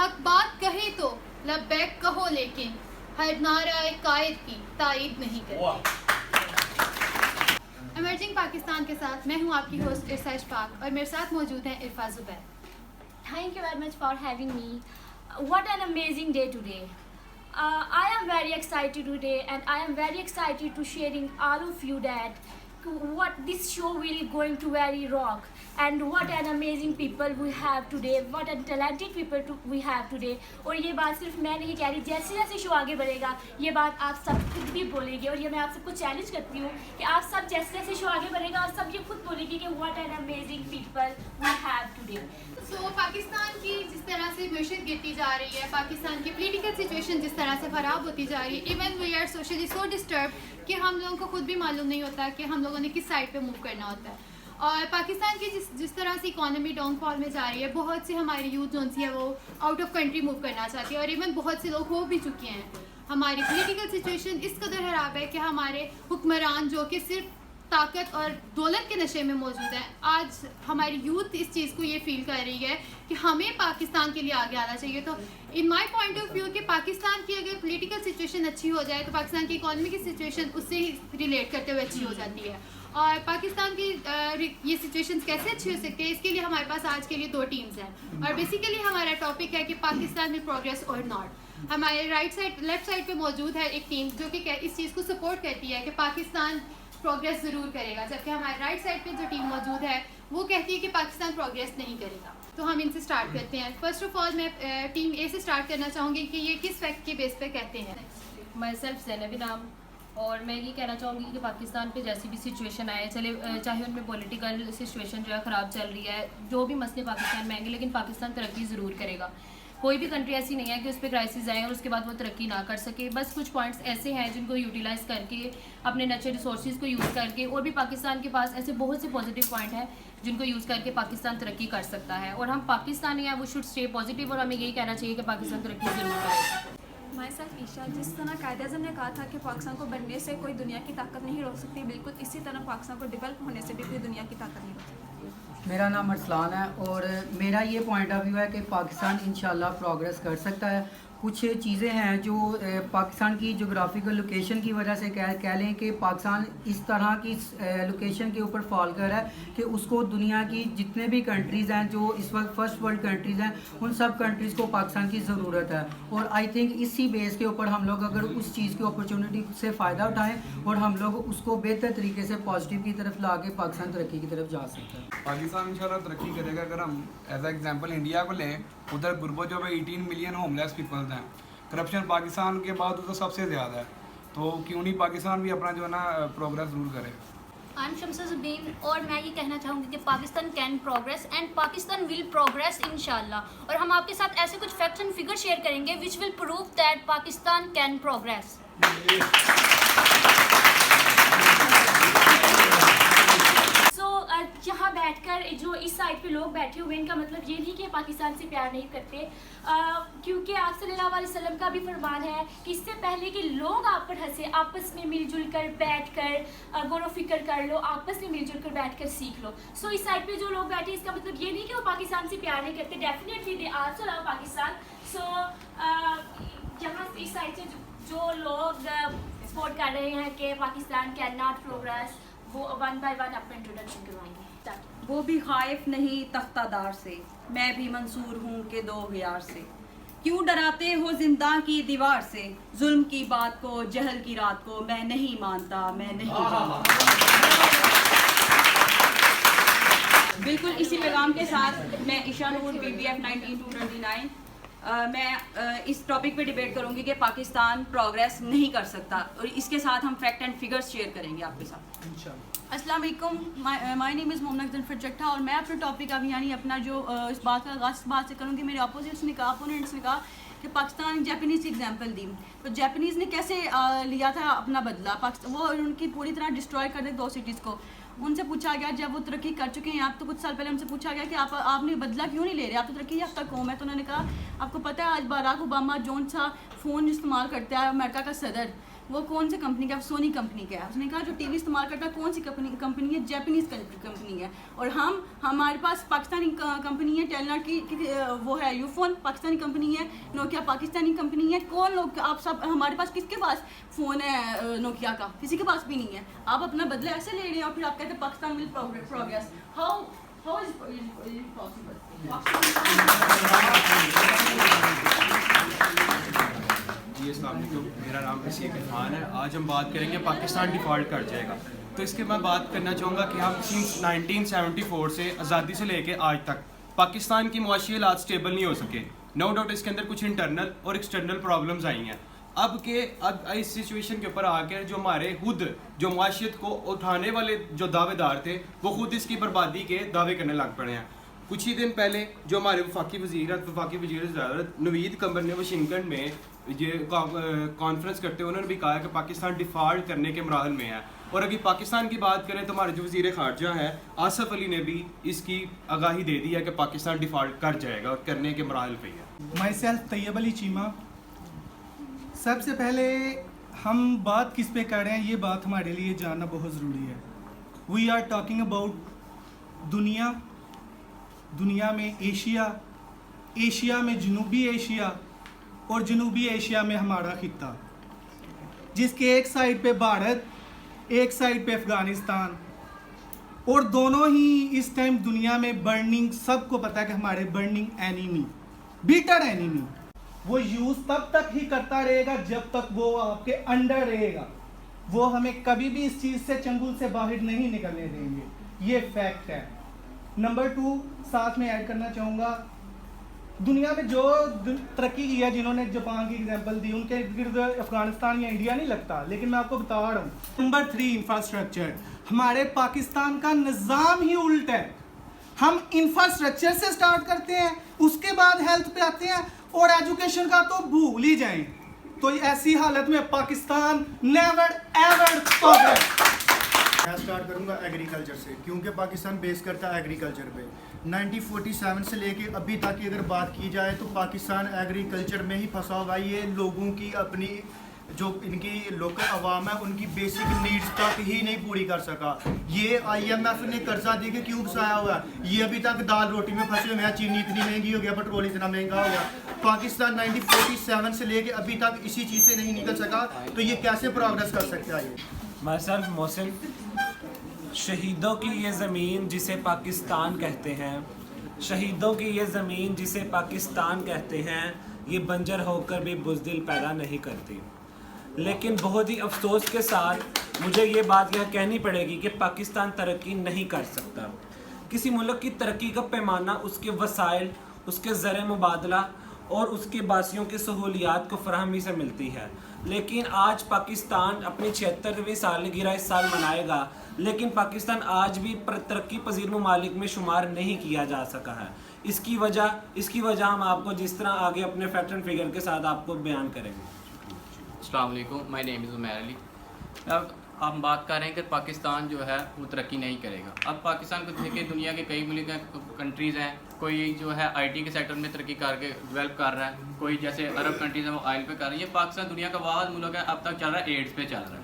हक बात कहे तो लब्बैक कहो, लेकिन हर नाराए कायद की तायद नहीं करते। इमर्जिंग पाकिस्तान के साथ मैं हूं आपकी होस्ट इरसा इशफाक और मेरे साथ मौजूद हैं Irfa Zubair. Thank you very much for having me. What an amazing day today. I am very excited today, and I am very excited to sharing all of you that what this show will going to very rock, and what an amazing people we have today, what a talented people we have today. और ये बात सिर्फ मैं नहीं कह रही, जैसे जैसे शो आगे बढ़ेगा ये बात आप सब खुद भी बोलेंगे, और ये मैं आप सबको चैलेंज करती हूँ कि आप सब जैसे जैसे शो आगे बढ़ेगा आप सब ये खुद बोलेंगे कि what an amazing people we have today. तो पाकिस्तान की जिस तरह से दहशत गिरती जा रही है, पाकिस्तान की पॉलिटिकल सिचुएशन जिस तरह से ख़राब होती जा रही है, even we are socially so disturb कि हम लोगों को खुद भी मालूम नहीं होता कि हम लोगों ने किस साइड पे मूव करना होता है। और पाकिस्तान की जिस तरह से इकॉनमी डाउनफॉल में जा रही है, बहुत से हमारे यूथ जो है वो आउट ऑफ कंट्री मूव करना चाहती है, और इवन बहुत से लोग हो भी चुके हैं। हमारी पॉलिटिकल सिचुएशन इस कदर ख़राब है कि हमारे हुक्मरान जो कि सिर्फ ताकत और दौलत के नशे में मौजूद है, आज हमारी यूथ इस चीज़ को ये फील कर रही है कि हमें पाकिस्तान के लिए आगे आना चाहिए। तो in my point of view कि पाकिस्तान की अगर पॉलिटिकल सिचुएशन अच्छी हो जाए तो पाकिस्तान की इकॉनमी की सिचुएशन उससे ही रिलेट करते हुए अच्छी हो जाती है। और पाकिस्तान की ये सिचुएशंस कैसे अच्छी हो सकती है, इसके लिए हमारे पास आज के लिए 2 टीम्स हैं, और बेसिकली हमारा टॉपिक है कि पाकिस्तान विल प्रोग्रेस और नॉट। हमारे लेफ्ट साइड पे मौजूद है एक टीम जो कि इस चीज़ को सपोर्ट करती है कि पाकिस्तान प्रोग्रेस ज़रूर करेगा, जबकि हमारे राइट साइड पे जो टीम मौजूद है वो कहती है कि पाकिस्तान प्रोग्रेस नहीं करेगा। तो हम इनसे स्टार्ट करते हैं। फर्स्ट ऑफ ऑल मैं टीम ए से स्टार्ट करना चाहूँगी कि ये किस फैक्ट के बेस पे कहते हैं। मैं सेल्फ ज़ैनबी नाम, और मैं ये कहना चाहूँगी कि पाकिस्तान पे जैसी भी सिचुएशन आए, चाहे उनमें पॉलिटिकल सिचुएशन जो है ख़राब चल रही है, जो भी मसले पाकिस्तान में आएंगे, लेकिन पाकिस्तान तरक्की ज़रूर करेगा। कोई भी कंट्री ऐसी नहीं है कि उस पर क्राइसिस आए और उसके बाद वो तरक्की ना कर सके। बस कुछ पॉइंट्स ऐसे हैं जिनको यूटिलाइज़ करके, अपने नेचुरल रिसोर्सेज को यूज़ करके, और भी पाकिस्तान के पास ऐसे बहुत से पॉजिटिव पॉइंट हैं जिनको यूज़ करके पाकिस्तान तरक्की कर सकता है। और हम पाकिस्तानी हैं, वो शुड स्टे पॉजिटिव, और हमें यही कहना चाहिए कि पाकिस्तान तरक्की ज़रूर करेगा। माई सेल्फ ईशा, जिस तरह कायद-ए-आज़म ने कहा था कि पाकिस्तान को बनने से कोई दुनिया की ताकत नहीं रोक सकती, बिल्कुल इसी तरह पाकिस्तान को डेवलप होने से भी कोई दुनिया की ताकत नहीं रोक सकती। मेरा नाम अरसलान है, और मेरा ये पॉइंट ऑफ व्यू है कि पाकिस्तान इंशाल्लाह प्रोग्रेस कर सकता है। कुछ चीज़ें हैं जो पाकिस्तान की जोग्राफिकल लोकेशन की वजह से कह लें कि पाकिस्तान इस तरह की लोकेशन के ऊपर फॉल कर रहा है कि उसको दुनिया की जितने भी कंट्रीज़ हैं जो इस वक्त फर्स्ट वर्ल्ड कंट्रीज़ हैं, उन सब कंट्रीज़ को पाकिस्तान की ज़रूरत है। और आई थिंक इसी बेस के ऊपर हम लोग अगर उस चीज़ की अपॉर्चुनिटी से फ़ायदा उठाएँ और हम लोग उसको बेहतर तरीके से पॉजिटिव की तरफ ला के पाकिस्तान तरक्की की तरफ जा सकता है। पाकिस्तान इंशाल्लाह तरक्की करेगा। अगर हम एज एग्जांपल इंडिया को लें, उधर गुरबत जो है 18 मिलियन होमलेस पीपल्स हैं। करप्शन पाकिस्तान के बाद तो सबसे ज़्यादा है, तो क्यों नहीं पाकिस्तान भी अपना जो है ना प्रोग्रेस ज़रूर करे। आई एम शम्स ज़ुबीन, और मैं ये कहना चाहूँगी कि Pakistan can progress and Pakistan will progress इंशाल्लाह। और हम आपके साथ ऐसे कुछ फैक्ट्स एंड फिगर शेयर करेंगे which will prove that Pakistan can progress. यहाँ बैठकर जो इस साइड पे लोग बैठे हुए हैं, इनका मतलब ये नहीं कि पाकिस्तान से प्यार नहीं करते, क्योंकि आप सल्लल्लाहु अलैहि वसल्लम का भी फरमान है कि इससे पहले कि लोग आप पर हंसे, आपस में मिलजुल कर बैठ कर गौर फिक्र कर लो, आपस में मिलजुल कर बैठ कर सीख लो। सो इस साइड पे जो लोग बैठे, इसका मतलब ये नहीं कि वो पाकिस्तान से प्यार नहीं करते, definitely they also love Pakistan. So यहाँ इस साइड से जो लोग सपोर्ट कर रहे हैं कि पाकिस्तान कैन नॉट प्रोग्रेस, वो 1 बाय 1 अपना इंट्रोडक्शन करवाएंगे। वो भी खाइफ नहीं तख्तादार से, मैं भी मंसूर हूँ कि 2 गियार से। क्यों डराते हो जिंदा की दीवार से, जुल्म की बात को, जहल की रात को, मैं नहीं मानता, मैं नहीं मानता। बिल्कुल इसी पैगाम के साथ मैं ईशा नूर BBF 19229 मैं इस टॉपिक पे डिबेट करूंगी कि पाकिस्तान प्रोग्रेस नहीं कर सकता, और इसके साथ हम फैक्ट एंड फिगर्स शेयर करेंगे आपके साथ इंशाल्लाह। अस्सलाम वालेकुम, my name is Mohammad Janfar Jatta, और मैं अपने टॉपिक अब यानी अपना जो इस बात का आगाज़ इस बात से करूँगी। मेरे अपोजिट्स ने कहा, अपोनेंट्स ने कहा कि पाकिस्तान जापानीज़ की एग्जांपल दी, तो जापानीज़ ने कैसे लिया था अपना बदला। वो उनकी पूरी तरह डिस्ट्रॉय कर दे 2 सिटीज़ को। उनसे पूछा गया, जब वो तरक्की कर चुके हैं आप, तो कुछ साल पहले उनसे पूछा गया कि आपने बदला क्यों नहीं ले रहे, आप तो तरक्की याफ्ता कौम है। तो उन्होंने कहा, आपको पता है आज बराक ओबामा जौन सा फ़ोन इस्तेमाल करता है अमेरिका का सदर, वो कौन सी कंपनी का, सोनी कंपनी का है। उसने कहा जो टीवी इस्तेमाल करता है कौन सी कंपनी है, जापानीज़ कंपनी है। और हमारे पास पाकिस्तानी कंपनी है, टेलनर की वो है यूफोन पाकिस्तानी कंपनी है, नोकिया पाकिस्तानी कंपनी है। कौन लोग आप सब, हमारे पास किसके पास फ़ोन है नोकिया का? किसी के पास भी नहीं है। आप अपना बदला ऐसे ले रहे हैं और फिर आप कहते हैं Pakistan will progress. How is possible? जी अस्सलाम वालेकुम, मेरा नाम रशीद इरफान है। आज हम बात करेंगे पाकिस्तान डिफ़ॉल्ट कर जाएगा। तो इसके मैं बात करना चाहूँगा कि हम सिंस 1974 से आज़ादी से लेके आज तक पाकिस्तान की मुआशी हालात स्टेबल नहीं हो सके। नो डाउट इसके अंदर कुछ इंटरनल और एक्सटर्नल प्रॉब्लम्स आई हैं। अब इस सिचुएशन के ऊपर आकर जो हमारे खुद जो मुआशियत को उठाने वाले जो दावेदार थे वो खुद इसकी बर्बादी के दावे करने लग पड़े हैं। कुछ ही दिन पहले जो हमारे वफाकी वज़ीर नवीद कमर ने वाशिंगटन में ये कॉन्फ्रेंस करते हुए उन्होंने भी कहा कि पाकिस्तान डिफ़ॉल्ट करने के मराहल में है। और अभी पाकिस्तान की बात करें तो हमारे जो वज़ीर ख़ारजा है आसफ़ अली ने भी इसकी आगाही दे दी है कि पाकिस्तान डिफ़ॉल्ट कर जाएगा और करने के मराहल पे है। Myself Tayyab Ali Cheema. सबसे पहले हम बात किस पे कर रहे हैं, ये बात हमारे लिए जानना बहुत ज़रूरी है। वी आर टॉकिंग अबाउट दुनिया में एशिया में जनूबी एशिया और जनूबी एशिया में हमारा खित्ता, जिसके एक साइड पे भारत, एक साइड पे अफ़गानिस्तान, और दोनों ही इस टाइम दुनिया में बर्निंग, सबको पता है कि हमारे बर्निंग एनिमी, बिटर एनिमी, वो यूज़ तब तक ही करता रहेगा जब तक वो आपके अंडर रहेगा। वो हमें कभी भी इस चीज़ से, चंगुल से बाहर नहीं निकलने देंगे, ये फैक्ट है। नंबर 2 साथ में ऐड करना चाहूँगा, दुनिया में जो तरक्की की है, जिन्होंने जापान की एग्जांपल दी, उनके गिर्द अफगानिस्तान या इंडिया नहीं लगता, लेकिन मैं आपको बता रहा हूँ। Number 3 infrastructure. हमारे पाकिस्तान का निज़ाम ही उल्ट है। हम इंफ्रास्ट्रक्चर से स्टार्ट करते हैं, उसके बाद हेल्थ पे आते हैं, और एजुकेशन का तो भूल ही जाएं। तो ऐसी हालत में पाकिस्तान नेवर एवर प्रोग्रेस। मैं स्टार्ट करूंगा एग्रीकल्चर से, क्योंकि पाकिस्तान बेस करता है एग्रीकल्चर पे। 1947 से लेके अभी तक की अगर बात की जाए तो पाकिस्तान एग्रीकल्चर में ही फंसा हुआ है। ये लोगों की अपनी जो इनकी लोकल अवाम है उनकी बेसिक नीड्स तक ही नहीं पूरी कर सका। ये IMF ने कर्जा दे के क्यों फंसाया हुआ है? ये अभी तक दाल रोटी में फंसे हुए हैं। चीनी इतनी महंगी हो गया, पेट्रोल इतना महंगा हो गया। पाकिस्तान 1947 से लेके अभी तक इसी चीज़ से नहीं निकल सका, तो ये कैसे प्रोग्रेस कर सकता है? मसल मोहसिन, शहीदों की ये ज़मीन जिसे पाकिस्तान कहते हैं, शहीदों की ये ज़मीन जिसे पाकिस्तान कहते हैं, ये बंजर होकर भी बुज़दिल पैदा नहीं करती। लेकिन बहुत ही अफसोस के साथ मुझे ये बात यह कहनी पड़ेगी कि पाकिस्तान तरक्की नहीं कर सकता। किसी मुल्क की तरक्की का पैमाना उसके वसाइल, उसके ज़र मुबादला और उसके बासियों की सहूलियात को फराहमी से मिलती है। लेकिन आज पाकिस्तान अपनी 76वीं सालगिरह इस साल मनाएगा, लेकिन पाकिस्तान आज भी तरक्की पजीर ममालिक में शुमार नहीं किया जा सका है। इसकी वजह हम आपको जिस तरह आगे अपने फैक्ट एंड फिगर के साथ आपको बयान करेंगे। अस्सलाम वालेकुम, my name is Umair Ali. अब हम बात कर रहे हैं कि पाकिस्तान जो है वो तरक्की नहीं करेगा। अब पाकिस्तान को देखिए, दुनिया के कई मुल्क कंट्रीज़ हैं, कोई जो है IT के सेक्टर में तरक्की करके डेवलप कर रहा है, कोई जैसे अरब कंट्रीज़ हैं वो ऑयल पे कर रही है। पाकिस्तान दुनिया का वाहिद मुल्क है अब तक चल रहा है एड्स पे चल रहा है।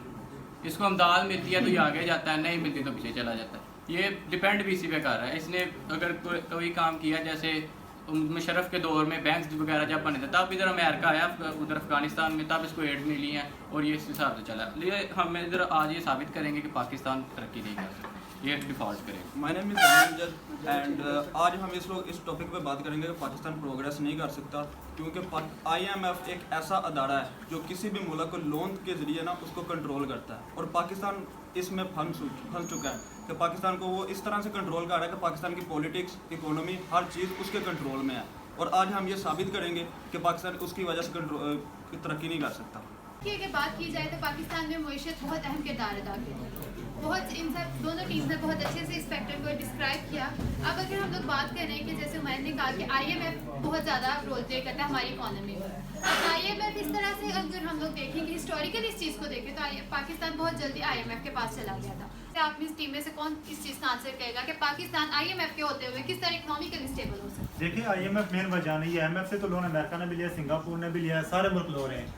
इसको अमदाद मिलती है तो ये आगे जाता है, नहीं मिलती तो पीछे चला जाता है। ये डिपेंड भी इसी पे कर रहा है। इसने अगर कोई काम किया, जैसे मुशर्रफ के दौर में बैंक्स वगैरह जब बने थे, तब इधर अमेरिका आया, उधर अफगानिस्तान में, तब इसको एड मिली हैं और ये इस हिसाब से चला। ये हम इधर आज ये साबित करेंगे कि पाकिस्तान तरक्की नहीं कर सकता, ये डिफ़ॉल्ट करेगा। My name is Amjad and आज हम इस टॉपिक पे बात करेंगे कि पाकिस्तान प्रोग्रेस नहीं कर सकता, क्योंकि IMF एक ऐसा अदारा है जो किसी भी मुल्क को लोन के ज़रिए ना उसको कंट्रोल करता है, और पाकिस्तान इसमें फंस चुका है कि पाकिस्तान को वो इस तरह से कंट्रोल कर रहा है कि पाकिस्तान की पॉलिटिक्स, इकोनॉमी, हर चीज़ उसके कंट्रोल में है। और आज हम ये साबित करेंगे कि पाकिस्तान उसकी वजह से तरक्की नहीं कर सकता। कि अगर बात की जाए तो पाकिस्तान में मईशत बहुत अहम किरदार अदा करती है। बहुत इन सब दोनों टीम्स ने बहुत अच्छे से इस फैक्टर को डिस्क्राइब किया। अब अगर हम लोग बात करें कि जैसे उमैर ने कहा कि IMF बहुत ज़्यादा रोल प्ले करता है हमारी इकॉनमी में। अब IMF इस तरह से अगर हम लोग देखें कि हिस्टोरिकल इस चीज़ को देखें तो पाकिस्तान बहुत जल्दी IMF के पास चला गया था। आप इस टीम में से कौन इस चीज़ का आंसर करेगा कि पाकिस्तान IMF के होते हुए किस तरह इकोनॉमिकली स्टेबल हो सकता है? देखिए, IMF मेन वजह नहीं है। IMF से तो लोन अमेरिका ने भी लिया, सिंगापुर ने भी लिया, सारे मुल्क लो रहे हैं।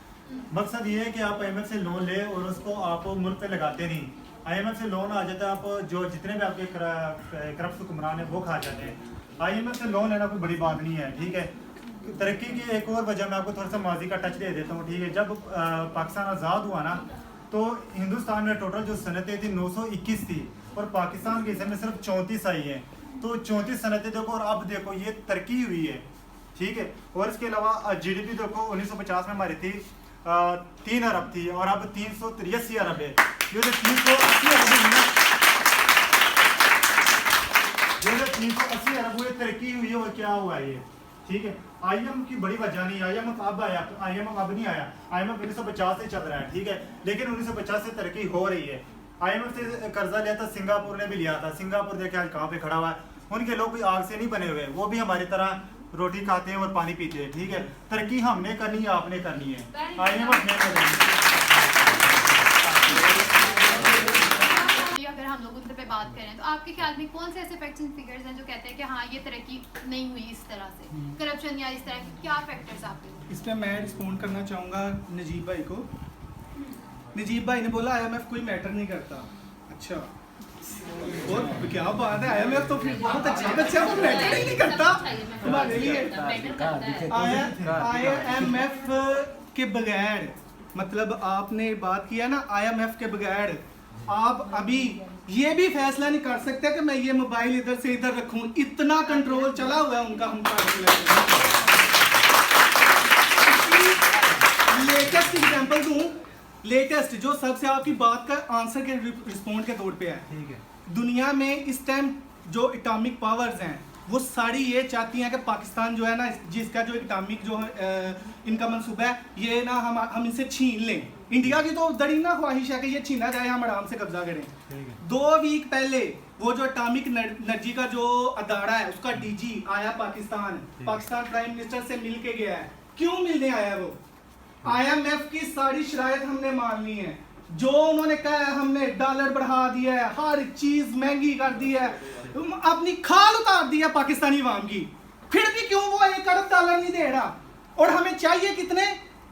मकसद ये है कि आप IMF से लोन ले और उसको आप मुल्क पे लगाते नहीं। IMF से लोन आ जाता है, आप जो जितने भी आपके करप्ट हुक्मरान है वो खा जाते हैं। IMF से लोन लेना कोई बड़ी बात नहीं है, ठीक है। तरक्की की एक और वजह मैं आपको थोड़ा सा माजी का टच दे देता हूँ, ठीक है। जब पाकिस्तान आज़ाद हुआ ना तो हिंदुस्तान में टोटल जो सनतें थी 921 थी और पाकिस्तान के हिस्से में सिर्फ 34 आई हैं। तो 34 सनतें देखो और अब देखो ये तरक्की हुई है, ठीक है। और इसके अलावा GDP देखो 1950 में हमारी थी 3 अरब थी और अब 383 अरब है। ये जो 380 अरब हुई ना, ये जो 380 अरब हुए तरक्की हुई है, और क्या हुआ ये, ठीक है। IMF की बड़ी वजह नहीं, IMF अब आया, IMF अब नहीं आया, IMF 1950 से चल रहा है, ठीक है। लेकिन 1950 से तरक्की हो रही है। IMF से कर्जा लिया था, सिंगापुर ने भी लिया था। सिंगापुर देखे आज कहाँ पे खड़ा हुआ है। उनके लोग भी आग से नहीं बने हुए, वो भी हमारी तरह रोटी खाते हैं और पानी पीते हैं, ठीक है। तरक्की हमने करनी है, आपने करनी है, IMF ने करनी है। अगर हम लोग उन पे बात करें तो आपके ख्याल में कौन से ऐसे फैक्ट्स एंड फिगर्स हैं जो कहते हैं कि हाँ ये तरक्की नहीं हुई इस तरह से, करप्शन या इस तरह के क्या फैक्टर्स आपके? इस पर मैं रिस्पॉन्ड करना चाहूँगा नजीब भाई को। नजीब भाई ने बोला IMF कोई मैटर नहीं करता। अच्छा, और क्या बात है, IMF तो फिर बहुत अच्छी बच्चा, वो मैटर ही नहीं करता हमारे लिए। IMF के बगैर, मतलब आपने बात किया ना, IMF के बगैर आप अभी ये भी फैसला नहीं कर सकते कि मैं ये मोबाइल इधर से इधर रखूं, इतना कंट्रोल चला हुआ है उनका हम लेटेस्ट एग्जांपल दूं, लेटेस्ट जो सबसे आपकी बात का आंसर के रिस्पॉन्ड के तौर पे है, ठीक है। दुनिया में इस टाइम जो एटॉमिक पावर्स हैं वो सारी ये चाहती हैं कि पाकिस्तान जो है ना, जिसका जो एटॉमिक जो इनका मनसूबा है, ये ना हम इनसे छीन लें। इंडिया की तो दड़ी ना ख्वाहिश है कि ये छीना जाए, हम आराम से कब्जा करें। 2 वीक पहले वो जो एटॉमिक एनर्जी का जो अदारा है उसका DG आया पाकिस्तान प्राइम मिनिस्टर से मिल के गया है। क्यों मिलने आया वो? IMF की सारी शराइत हमने मान ली है, जो उन्होंने कहा है हमने डॉलर बढ़ा दिया है, हर चीज महंगी कर दी है, अपनी खाल उतार दी है पाकिस्तानी अवाम की, फिर भी क्यों वो $1 अरब नहीं दे रहा? और हमें चाहिए कितने?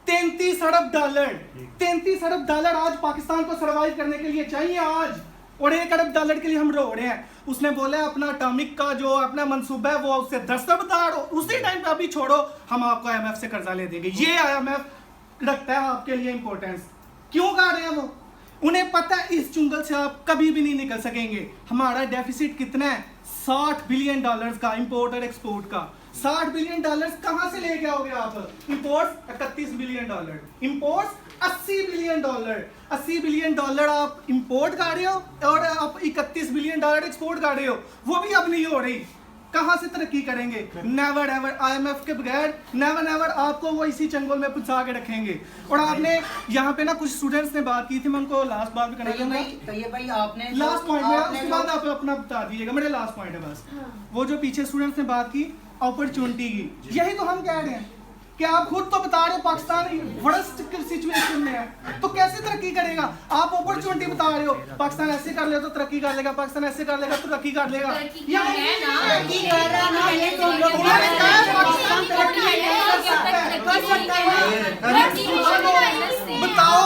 33 अरब डॉलर। 33 अरब डॉलर आज पाकिस्तान को सर्वाइव करने के लिए चाहिए आज, और $1 अरब के लिए हम रो रहे हैं। उसने बोला अपना एटॉमिक का जो अपना मंसूबा है वो उससे दस्तबरदार हो, उसी टाइम पे अभी छोड़ो, हम आपको IMF से कर्जा ले देंगे। ये IMF रखता है आपके लिए इंपॉर्टेंस। क्यों कर रहे हैं वो? उन्हें पता है इस चुंगल से आप कभी भी नहीं निकल सकेंगे। हमारा डेफिसिट कितना है? $60 बिलियन का, इंपोर्ट और एक्सपोर्ट का। $60 बिलियन कहाँ से लेके आओगे आप? Import $31 billion, import $80 billion. $80 billion आप इंपोर्ट कर रहे हो और आप $31 बिलियन एक्सपोर्ट कर रहे हो, वो भी अब नहीं हो रही। कहाँ से तरक्की करेंगे? नेवर एवर, IMF के बगैर नेवर नेवर आपको वो इसी चंगुल में पुंसा के रखेंगे। और आपने यहाँ पे ना कुछ स्टूडेंट्स ने बात की थी, मैं उनको लास्ट बात भी करना चाहूँगा। आपने लास्ट पॉइंट में उसके बाद आप अपना बता दीजिएगा, मेरे लास्ट पॉइंट है बस। वो जो पीछे स्टूडेंट्स ने बात की अपॉर्चुनिटी की, यही तो हम कह रहे हैं कि आप खुद तो बता रहे हो पाकिस्तान वर्स्ट सिचुएशन में है, तो कैसे तरक्की करेगा? आप अपॉर्चुनिटी बता रहे हो, पाकिस्तान ऐसे कर ले तो तरक्की कर लेगा, पाकिस्तान ऐसे कर लेगा तो तरक्की कर लेगा। बताओ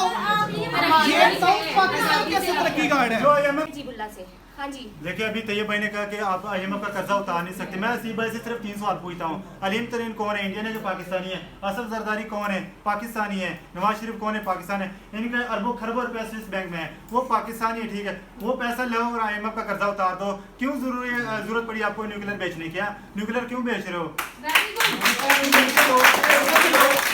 ये तो पाकिस्तान कैसे तरक्की कर रहा है? हाँ जी, देखिए अभी तैयब भाई ने कहा कि आप IMF का कर्जा उतार नहीं सकते। मैं सी भाई से सिर्फ 3 सवाल पूछता हूँ। अलीम तरीन कौन है? इंडियन है जो पाकिस्तानी है। असद जरदारी कौन है? पाकिस्तानी है। नवाज शरीफ कौन है? पाकिस्तान है। इनके अरबों खरबों रुपये स्विस बैंक में है, वो पाकिस्तानी है, ठीक है। वो पैसा लो और IMF का कर्जा उतार दो। क्यों जरूरत पड़ी आपको न्यूक्लियर बेचने की? न्यूक्लियर क्यों बेच रहे हो?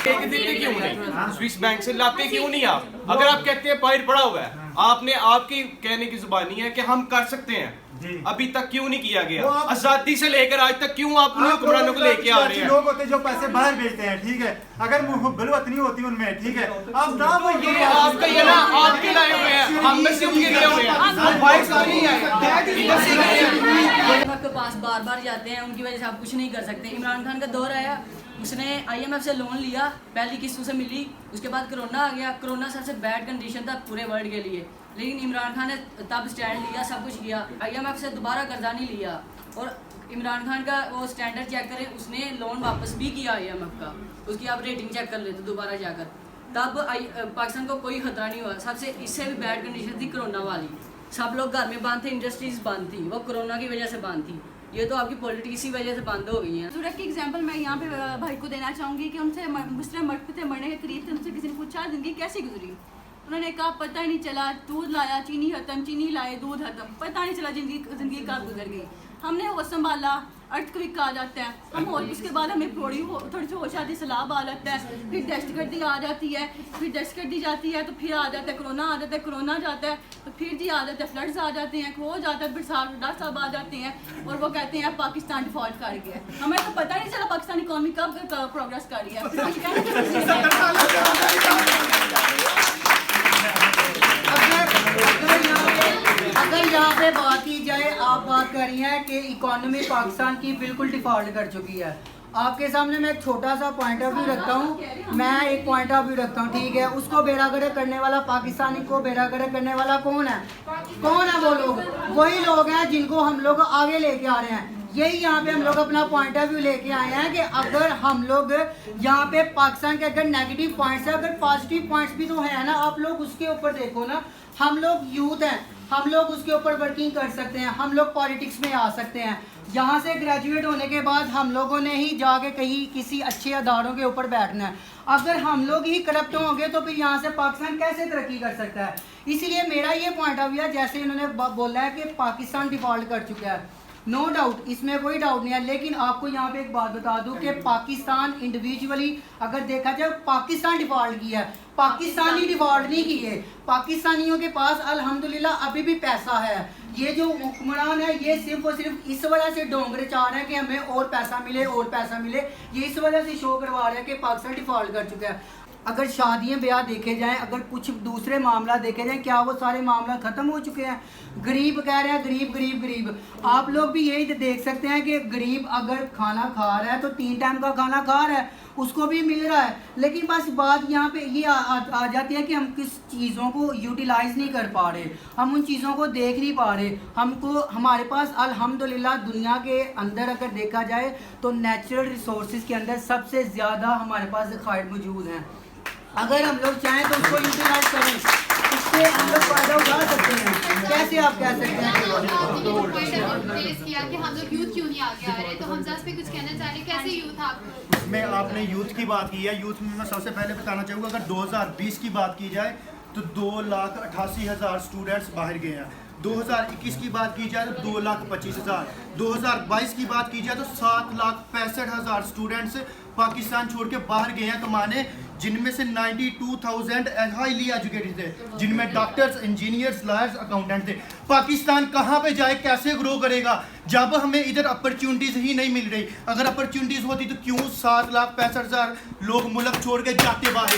क्यों नहीं? स्विस बैंक से लाते क्यों नहीं आप? अगर आप कहते हैं बाहर पड़ा हुआ है, आपने आपकी कहने की जुबानी है कि हम कर सकते हैं, अभी तक क्यों नहीं किया गया? आजादी से लेकर आज तक क्यों आप उन हुक्मरानों को लेके आ रहे हैं? लोग होते जो पैसे बाहर भेजते हैं, ठीक है। अगर मुहब्बत होती उनमें, ठीक है। अब ना वो ये आपका ये ना आपके लाए हुए हैं, हम में से उनके लिए हुए हैं, हम भाई साहब नहीं आए, इधर से गए हैं। IMF के पास बार जाते हैं, उनकी वजह से आप कुछ नहीं कर सकते। इमरान खान का दौर आया, उसने IMF से लोन लिया, पहली किस्त उसे मिली, उसके बाद कोरोना आ गया। कोरोना सबसे बैड कंडीशन था पूरे वर्ल्ड के लिए, लेकिन इमरान खान ने तब स्टैंड लिया, सब कुछ किया। IMF से दोबारा कर्जा नहीं लिया, और इमरान खान का वो स्टैंडर्ड चेक करें, उसने लोन वापस भी किया IMF का। उसकी आप रेटिंग चेक कर लेते दोबारा जाकर। तब पाकिस्तान को कोई खतरा नहीं हुआ। सबसे इससे भी बैड कंडीशन थी कोरोना वाली, सब लोग घर में बंद थे, इंडस्ट्रीज बंद थी, वो कोरोना की वजह से बंद थी। ये तो आपकी पॉलिटिक्स की वजह से बंद हो गई है। सूरत की एग्जांपल मैं यहाँ पे भाई को देना चाहूँगी कि उनसे मुझसे मरते थे, मरने के करीब थे, उनसे किसी ने पूछा ज़िंदगी कैसी गुजरी, उन्होंने कहा पता ही नहीं चला, दूध लाया चीनी खत्म, चीनी लाए दूध खत्म, पता नहीं चला ज़िंदगी कब गुजर गई। हमने वो संभाला, अर्थक्विक आ जाता है, हम और उसके बाद हमें थोड़ी सी होश आती, सैलाब आ जाता है, फिर दहशतगर्दी आ जाती है, फिर दहशतगर्दी जाती है तो फिर आ जाता है कोरोना, आ जाता है कोरोना जाता है तो फिर जी आ जाता है फ्लड्स आ जाते हैं, हो जाता है, बरसात, डॉक्टर साहब आ जाते हैं और वो कहते हैं पाकिस्तान डिफॉल्ट कर गया। हमें तो पता नहीं चला पाकिस्तान इकॉनमी कब प्रोग्रेस कर रही है। अगर यहाँ पे बात की जाए, आप बात कर रही हैं कि इकोनॉमी पाकिस्तान की बिल्कुल डिफॉल्ट कर चुकी है। आपके सामने मैं एक छोटा सा पॉइंट ऑफ व्यू रखता हूँ, मैं एक पॉइंट ऑफ व्यू रखता हूँ, ठीक है। उसको बेरागर्क करने वाला, पाकिस्तानी को बेरागर्क करने वाला कौन है? कौन है वो लोग? वही लोग हैं जिनको हम लोग आगे लेके आ रहे हैं। यही यहाँ पे हम लोग अपना पॉइंट ऑफ व्यू लेके आए हैं कि अगर हम लोग यहाँ पे पाकिस्तान के अगर नेगेटिव पॉइंट्स है, अगर पॉजिटिव पॉइंट्स भी तो है ना, आप लोग उसके ऊपर देखो ना। हम लोग यूथ हैं, हम लोग उसके ऊपर वर्किंग कर सकते हैं, हम लोग पॉलिटिक्स में आ सकते हैं। यहाँ से ग्रेजुएट होने के बाद हम लोगों ने ही जाके कहीं किसी अच्छे अदारों के ऊपर बैठना है। अगर हम लोग ही करप्ट होंगे तो फिर यहाँ से पाकिस्तान कैसे तरक्की कर सकता है? इसीलिए मेरा ये पॉइंट ऑफ व्यू है, जैसे इन्होंने बोला है कि पाकिस्तान डिफॉल्ट कर चुका है, नो डाउट, इसमें कोई डाउट नहीं है। लेकिन आपको यहाँ पे एक बात बता दूं कि पाकिस्तान इंडिविजुअली अगर देखा जाए, पाकिस्तान डिफॉल्ट किया है, पाकिस्तानी डिफॉल्ट नहीं किए। पाकिस्तानियों के पास अल्हम्दुलिल्लाह अभी भी पैसा है। ये जो हुक्मरान है ये सिर्फ और सिर्फ इस वजह से डोंगरे चाह रहे हैं कि हमें और पैसा मिले, और पैसा मिले, ये इस वजह से शो करवा रहे हैं कि पाकिस्तान डिफॉल्ट कर चुका है। अगर शादियाँ ब्याह देखे जाएं, अगर कुछ दूसरे मामला देखे जाएं, क्या वो सारे मामला ख़त्म हो चुके हैं? गरीब कह रहे हैं गरीब गरीब गरीब। आप लोग भी यही देख सकते हैं कि गरीब अगर खाना खा रहा है तो 3 टाइम का खाना खा रहा है, उसको भी मिल रहा है। लेकिन बस बात यहाँ पे ये आ जाती है कि हम किस चीज़ों को यूटिलाइज़ नहीं कर पा रहे, हम उन चीज़ों को देख नहीं पा रहे। हमको हमारे पास अल्हम्दुलिल्लाह दुनिया के अंदर अगर देखा जाए तो नेचुरल रिसोर्सेज के अंदर सबसे ज़्यादा हमारे पास ज़खायर मौजूद हैं। अगर हम लोग चाहें तो उसको यूटिलाइज करें, इससे हम लोग फ़ायदा उठा सकते हैं। कैसे आप कह सकते हैं? आपने जो पॉइंट रेज किया कि हम लोग यूथ क्यों नहीं आगे आ रहे, तो हम जस्ट पे कुछ कहना चाह रहे हैं, कैसे यूथ आप? में आपने यूथ की बात की है, यूथ में मैं सबसे पहले बताना चाहूँगा, अगर 2020 की बात की जाए तो 2,88,000 स्टूडेंट्स बाहर गए हैं। 2021 की बात की जाए तो 2,25,000। 2022 की बात की जाए तो 7,65,000 स्टूडेंट्स पाकिस्तान छोड़ के बाहर गए हैं कमाने, जिनमें से 92,000 हाईली एजुकेटेड थे, जिनमें डॉक्टर्स, इंजीनियर्स, लॉयर्स, अकाउंटेंट थे। पाकिस्तान कहाँ पे जाए, कैसे ग्रो करेगा जब हमें इधर अपॉर्चुनिटीज़ ही नहीं मिल रही? अगर अपॉर्चुनिटीज़ होती तो क्यों 7,65,000 लोग मुल्क छोड़ के जाते बाहर?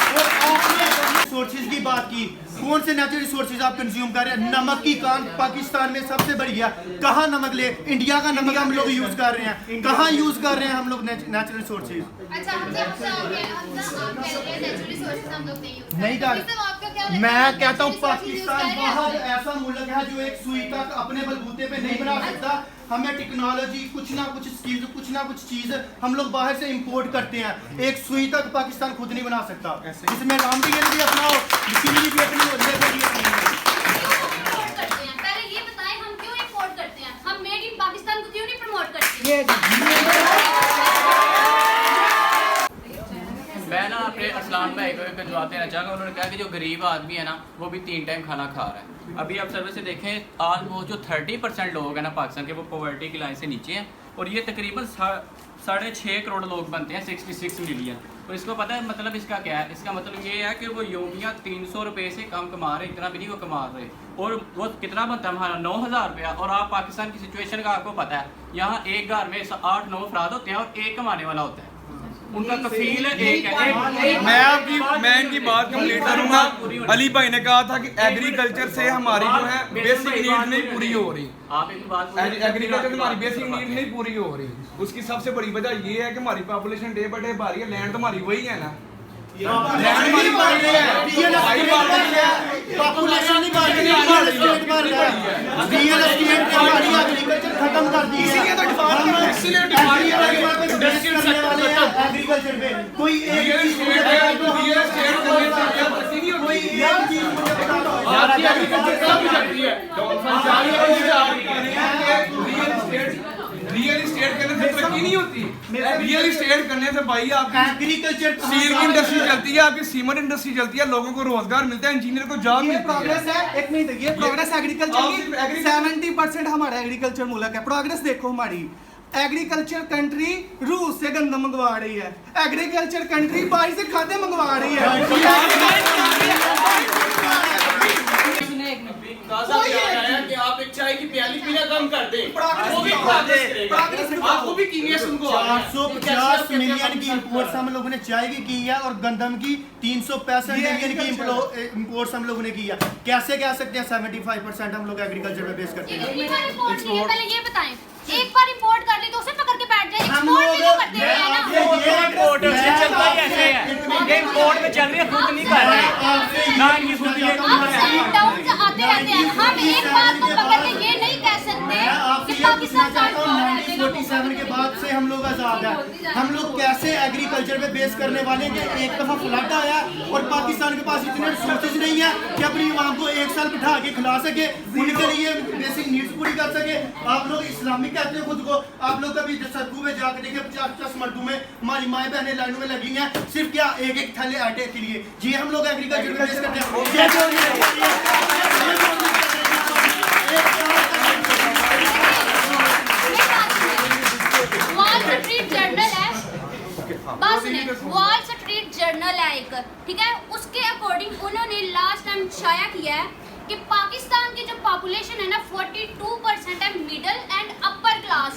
और आपने रिसोर्सेज की बात की, कौन से नेचुरल रिसोर्सेज आप कंज्यूम कर रहे हैं? नमक की कान पाकिस्तान में सबसे बढ़िया, कहाँ नमक ले? इंडिया का नमक हम लोग यूज़ कर रहे हैं, कहाँ यूज़ कर रहे हैं हम लोग नेचुरल रिसोर्सेज? अच्छा, नहीं कर, मैं कहता हूँ पाकिस्तान बहुत ऐसा मुल्क है जो एक सुई तक अपने बलबूते पे नहीं बना सकता। हमें टेक्नोलॉजी, कुछ ना कुछ स्किल्स, कुछ ना कुछ चीज़ हम लोग बाहर से इंपोर्ट करते हैं। एक सुई तक पाकिस्तान खुद नहीं बना सकता। इसमें रामडीगल भी अपनाओ, मशीनरी भी अपनी होती है। पहले ये बताएं हम क्यों इंपोर्ट करते हैं, हम मेड इन पाकिस्तान को क्यों नहीं प्रमोट करते? मैं ना अपने असलान भाई को एक जवाब देना चाहूँगा। उन्होंने कहा कि जो गरीब आदमी है ना वो भी 3 टाइम खाना खा रहा है। अभी आप सर्वे से देखें, ऑलमोस्ट जो 30% लोग हैं ना पाकिस्तान के, वो पॉवर्टी की लाइन से नीचे हैं, और ये तकरीबन 6.5 करोड़ लोग बनते हैं, 66 मिलियन। तो इसको पता है मतलब इसका क्या है? इसका मतलब ये है कि वो योमिया 300 रुपये से कम कमा रहे, इतना भी नहीं वो कमा रहे। और वो कितना बनता है हमारा? 9,000 रुपया। और आप पाकिस्तान की सिचुएशन का आपको पता है, यहाँ एक घर में 8-9 अफराद होते हैं और एक कमाने वाला होता है, उनका कफील एक है। मैं इनकी बात कंप्लीट करूंगा। अली भाई ने कहा था कि एग्रीकल्चर से हमारी जो है बेसिक नीड नहीं पूरी हो रही। एग्रीकल्चर से हमारी बेसिक नीड नहीं पूरी हो रही। उसकी सबसे बड़ी वजह ये है कि हमारी पॉपुलेशन डे बाय डे बढ़ रही है। लैंड तो हमारी वही है ना, खत्म कर दी है। एग्रीकल्चर पे कोई एक चीज मुझे बता दो, कोई एक चीज मुझे बता दो। रियल इस्टेट करने से तरक्की नहीं होती। रियल इस्टेट करने से भाई आपकी एग्रीकल्चर स्टील की इंडस्ट्री चलती है, आपकी सीमेंट इंडस्ट्री चलती है, लोगों को रोजगार मिलता है, इंजीनियर को जॉब मिलती है। प्रोग्रेस है, एक मिनट, ये प्रोग्रेस एग्रीकल्चर की 70% हमारा एग्रीकल्चर मुल्क है। प्रोग्रेस देखो हमारी, एग्रीकल्चर कंट्री रूस से गंदा मंगवा रही है, एग्रीकल्चर कंट्री बाहर से खाद्य मंगवा रही है। कि आप एक चाय की प्याली पीना कम कर दें, वो भी आपको भी कीनिया उनको 450 मिलियन की इंपोर्ट्स हम लोगों ने चाय की की है और गंदम की 365 मिलियन की इंपोर्ट्स हम लोगों ने की है। कैसे कह सकते हैं 75% हम लोग एग्रीकल्चर पे बेस करते हैं? पहले ये बताएं, एक बार इंपोर्ट कर ली तो उसे पकड़ के बैठ जाए, एक्सपोर्ट भी तो करते हैं ना। इंपोर्ट में चलता ही ऐसे है, ये इंपोर्ट में चल रही है, खुद नहीं कर रहे ना, इनकी खुद ये आप डाउन आते रहते हैं। हम एक बात को पकड़ के ये नहीं कह सकते कि पाकिस्तान 1947 के बाद से हम लोग आजाद हैं। हम लोग कैसे एग्रीकल्चर पे बेस करने वाले हैं कि एक दफा फ्लड आया और पाकिस्तान के पास इतने रिसोर्सेज नहीं है कि अपनी आवाम को एक साल बिठा के खिला सके, उनके लिए बेसिक नीड्स पूरी कर सके। आप लोग इस्लामिक कहते हैं खुद को, आप लोग कभी सदगू में जाकर देखें 50-50 मर्दों में हमारी माएँ बहनें लाइनों में लगी हैं, सिर्फ क्या एक थैले आटे के लिए। जी हम लोग एग्रीकल्चर पे बेस करते हैं। वॉल स्ट्रीट जर्नल है, बस नहीं, वॉल स्ट्रीट जर्नल है एक, ठीक है, उसके अकॉर्डिंग उन्होंने लास्ट टाइम शाया किया है कि पाकिस्तान की जो पॉपुलेशन है ना 42% है middle and upper class.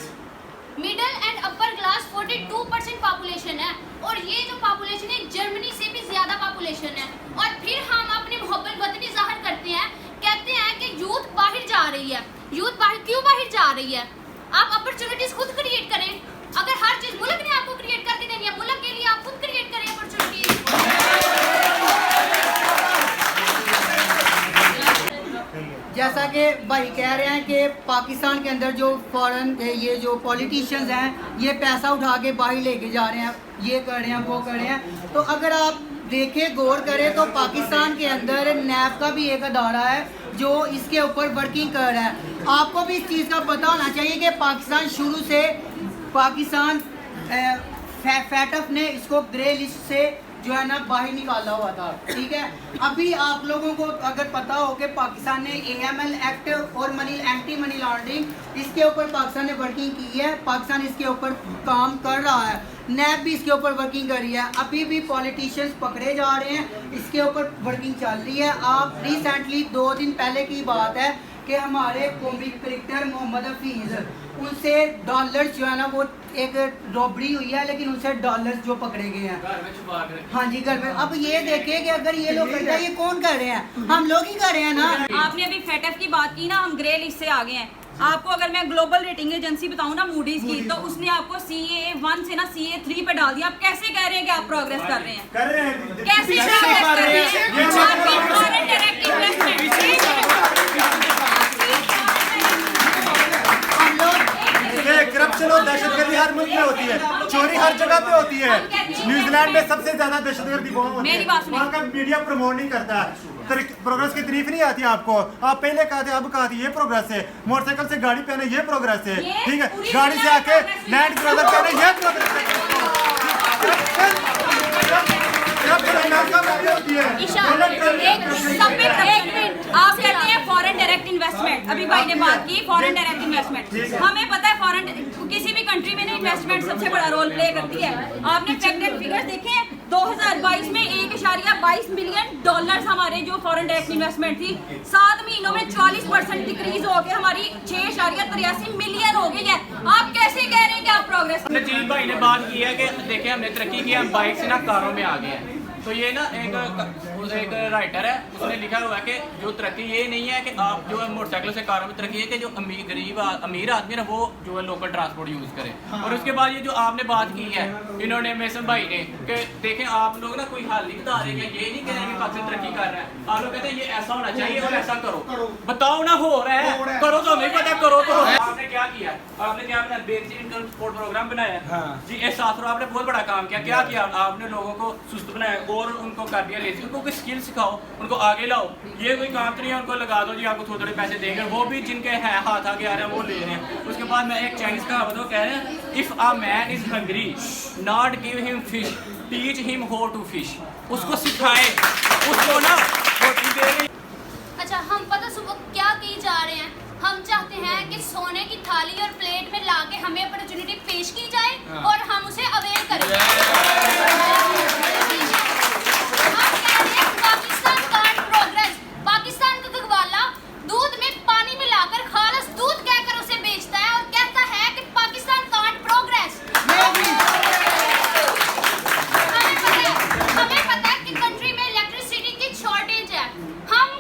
Middle and upper class 42% population है, और ये जो पॉपुलेशन है जर्मनी से भी ज्यादा पॉपुलेशन है। और फिर हम अपनी मोहब्बत वतनी जाहिर करते हैं, कहते हैं कि यूथ बाहर जा रही है। यूथ बाहर क्यों बाहर जा रही है? आप अपॉर्चुनिटीज खुद क्रिएट करें। अगर हर चीज मुल्क ने आपको क्रिएट करके देनी है, मुल्क के लिए आप खुद क्रिएट करें अपॉर्चुनिटीज। जैसा कि भाई कह रहे हैं कि पाकिस्तान के अंदर जो फॉरेन ये जो पॉलिटिशियंस हैं ये पैसा उठा के बाहर लेके जा रहे हैं, ये कर रहे हैं, वो कर रहे हैं। तो अगर आप देखें, गौर करें तो पाकिस्तान के अंदर नैब का भी एक अदारा है जो इसके ऊपर वर्किंग कर रहा है। आपको भी इस चीज़ का पता होना चाहिए कि पाकिस्तान शुरू से फैटफ ने इसको ग्रे लिस्ट से जो है ना बाहर निकाला हुआ था, ठीक है। अभी आप लोगों को अगर पता हो कि पाकिस्तान ने AML एक्ट और एंटी मनी लॉन्ड्रिंग इसके ऊपर पाकिस्तान ने वर्किंग की है, पाकिस्तान इसके ऊपर काम कर रहा है, नैब भी इसके ऊपर वर्किंग कर रही है। अभी भी पॉलिटिशियंस पकड़े जा रहे हैं, इसके ऊपर वर्किंग चल रही है। आप रिसेंटली 2 दिन पहले की बात है कि हमारे कॉमिक क्रिकेटर मोहम्मद हफीज़, उनसे डॉलर्स जो है ना वो एक रॉबरी हुई है, लेकिन उनसे डॉलर्स जो पकड़े गए हैं हाँ जी घर में। अब ये देखें कि अगर ये लोग कर रहे हैं, ये कौन कर रहे हैं? हम लोग ही कर रहे हैं ना। आपने अभी फेटफ की बात की ना, हम ग्रे लिस्ट से आ गए हैं। आपको अगर मैं ग्लोबल रेटिंग एजेंसी बताऊं ना मूडीज की, तो उसने आपको CA1 से ना CA3 पे डाल दिया। आप कैसे कह रहे हैं कि आप प्रोग्रेस कर रहे हैं? कैसे प्रोग्रेस कर रहे हैं? आपकी फॉरेन डायरेक्ट इन्वेस्टमेंट करप्शन और दहशतगर्दी हर मुल्क में होती है, चोरी हर जगह पे होती है। न्यूजीलैंड में सबसे ज्यादा दहशतगर्दी वहाँ का मीडिया प्रमोट नहीं करता है। प्रोग्रेस की तारीफ नहीं आती आपको। आप पहले कहते अब कहते ये प्रोग्रेस है, मोटरसाइकिल से गाड़ी पहने ये प्रोग्रेस है, ठीक है, गाड़ी से आके लैंड क्रूजर पहने ये प्रोग्रेस है। आप कहते हैं फॉरेन डायरेक्ट इन्वेस्टमेंट, अभी भाई ने बात की फॉरेन डायरेक्ट इन्वेस्टमेंट। हमें पता है फॉरेन किसी भी कंट्री में ना इन्वेस्टमेंट सबसे बड़ा रोल प्ले करती है। आपने फैक्ट एंड फिगर्स देखे हैं, 2022 में 1.22 मिलियन डॉलर्स हमारे जो फॉरेन डायरेक्ट इन्वेस्टमेंट थी, 7 महीनों में 40% डिक्रीज हो गए, हमारी 6.83 मिलियन हो गई है। आप कैसे कह रहे हैं कि आप प्रोग्रेस? नजीब भाई ने बात की है कि देखिए हमने तरक्की की, हम बाइक से ना कारों में आ गए हैं। तो ये ना एक राइटर है, उसने लिखा हुआ है कि जो तरक्की ये नहीं है कि आप जो मोटरसाइकिलों से कारों में तरक्की है कि जो अमीर आदमी ना वो जो है लोकल ट्रांसपोर्ट यूज़ करे। और उसके बाद ये जो आपने बात की है इन्होंने मेसन भाई ने कि देखें आप लोग ना कोई हाल नहीं बता रहे हैं, ये नहीं कह रहे कि पाकिस्तान तरक्की कर रहा है। आप लोग कहते हैं ये ऐसा होना चाहिए और ऐसा करो, बताओ ना हो रहा है, करो तो हमें पता, करो तो आपने क्या किया? आपने क्या बनाया? बेसिक इनकम सपोर्ट प्रोग्राम बनाया। हाँ। जी इस 7 साल आपने बहुत बड़ा काम किया। क्या किया? आपने लोगों को सुस्त बनाया और उनको कर दिया लेजी। उनको कोई स्किल सिखाओ, उनको आगे लाओ। ये कोई काम तो नहीं है उनको लगा दो जी आपको थोड़े थोड़े पैसे देंगे, वो भी जिनके हैं हाथ आगे आ रहे हैं वो ले रहे हैं। उसके बाद मैं एक चाइनीज कहावत वो कह रहे हैं, if a man is hungry not give him fish teach him how to fish. उसको सिखाए, उसको ना रोटी दे। अच्छा, हम पता सुबह क्या की जा रहे हैं? हम चाहते हैं कि सोने की थाली और प्लेट में लाके हमें अपॉर्चुनिटी पेश की जाए और हम उसे अवेल करें। हम कह रहे हैं पाकिस्तान कांट प्रोग्रेस। पाकिस्तान का गवाला दूध में पानी मिलाकर खालस दूध कहकर उसे बेचता है और कहता है कि पाकिस्तान कांट प्रोग्रेस। हमें पता है कि कंट्री में इलेक्ट्रिसिटी की शॉर्टेज है। हम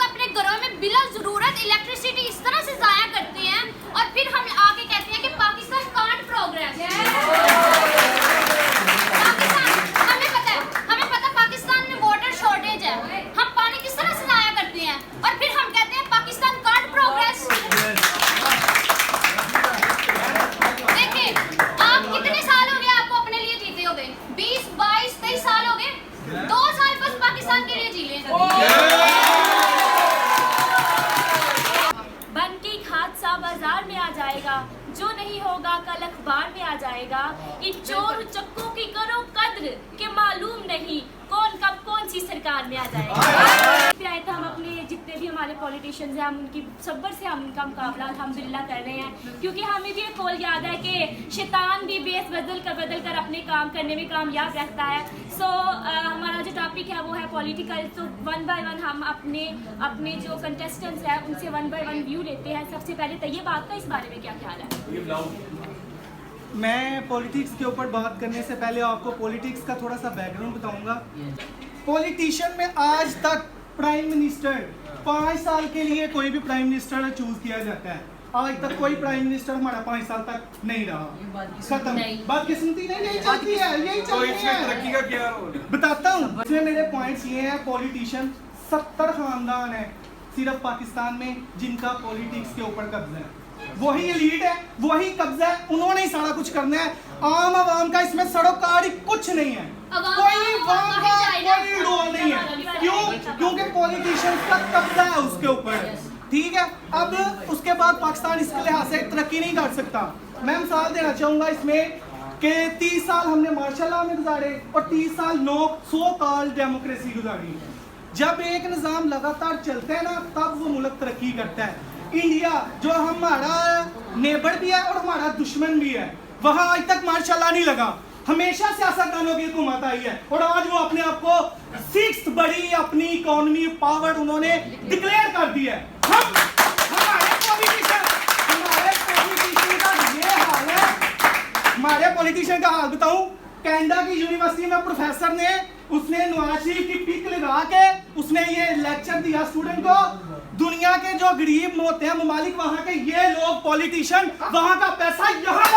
अपने घरों में बिला जरूरत इलेक्ट्रिसिटी इस तरह से जाया करते हैं और फिर हम आगे कहते हैं कि पाकिस्तान कांट प्रोग्रेस। हमें पता पाकिस्तान में वाटर शॉर्टेज है। हम पानी किस तरह से जाया करते हैं और फिर हम कहते हैं पाकिस्तान कांट प्रोग्रेस। देखिए, आप कितने साल हो गए आपको अपने लिए जीते हो गए? 20, 22, 23 साल हो गए। 2 साल बस पाकिस्तान के लिए जी लें। बनकी हादसा बाजार में आ जाएगा, जो नहीं होगा कल अखबार में आ जाएगा। इन चोर चक्कों की करो कद्र के मालूम नहीं कौन कब कौन सी सरकार में आ जाएगा। फिर आए तो हम अपने जितने भी हमारे पॉलिटिशियंस हैं, हम उनकी सब्र से हम उनका मुकाबला अल्हम्दुलिल्लाह कर रहे हैं, क्योंकि हमें भी एक कौल याद है कि शैतान भी बेस बदल कर अपने काम करने में कामयाब रहता है। सो हमारा जो टॉपिक है वो है पॉलिटिकल। तो 1 बाय 1 हम अपने जो कंटेस्टेंट्स हैं उनसे 1 बाय 1 व्यू लेते हैं। सबसे पहले तैयब आपका इस बारे में क्या ख्याल है? मैं पॉलिटिक्स के ऊपर बात करने से पहले आपको पॉलिटिक्स का थोड़ा सा बैकग्राउंड बताऊंगा। पॉलिटिशियन में आज तक प्राइम मिनिस्टर 5 साल के लिए कोई भी प्राइम मिनिस्टर चूज किया जाता है। आज तक कोई प्राइम मिनिस्टर हमारा 5 साल तक नहीं रहा। खत्म। बात किस्मती नहीं, यही चलती है, यही चलती है। तरक्की का क्या बताता हूँ। इसमें मेरे पॉइंट्स ये हैं, पॉलिटिशियन 70 खानदान है सिर्फ पाकिस्तान में जिनका पॉलिटिक्स के ऊपर कब्जा है। वही एलीट है, वही कब्जा है, उन्होंने ही सारा कुछ करना है। आम आवाम का इसमें सड़ोकारी कुछ नहीं है, कोई रोल नहीं है। क्यों? क्योंकि पॉलिटिशियंस का कब्जा है उसके ऊपर। ठीक है, अब उसके बाद पाकिस्तान इसके लिहाज से तरक्की नहीं कर सकता। मैं मिसाल देना चाहूँगा इसमें कि 30 साल हमने मार्शल लॉ में गुजारे और 30 साल सो कॉल्ड डेमोक्रेसी गुजारी। जब एक निज़ाम लगातार चलता है ना, तब वो मुल्क तरक्की करता है। इंडिया जो हमारा नेबर भी है और हमारा दुश्मन भी है, वहाँ आज तक मार्शल लॉ नहीं लगा। हमेशा सियासतदानों की हुकूमत आई है और आज वो अपने आप को 6th बड़ी अपनी इकोनॉमी पावर उन्होंने डिक्लेयर कर दी है। हमारे पॉलिटिशियन का हाल बताऊं, कनाडा की यूनिवर्सिटी में प्रोफेसर ने उसने नवाज शरीफ की पिक लगा के उसने ये लेक्चर दिया स्टूडेंट को, दुनिया के जो गरीब होते हैं ममालिक वहाँ के ये लोग पॉलिटिशियन वहाँ का पैसा यहाँ